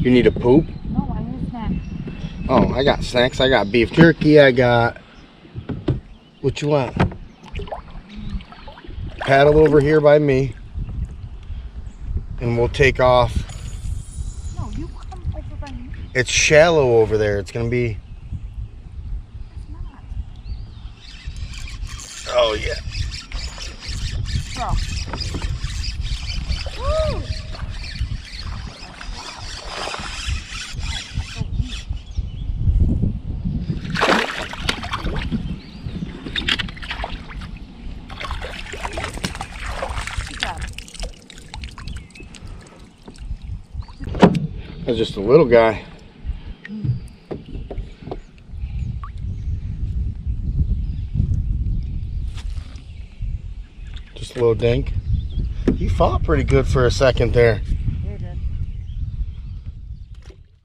You need a poop? No, I need a snack. Oh, I got snacks. I got beef jerky. I got... What you want? Paddle over here by me. And we'll take off. No, you come over by me. It's shallow over there. It's going to be... It's not. Oh, yeah. Bro. Woo! That's just a little guy. Just a little dink. He fought pretty good for a second there.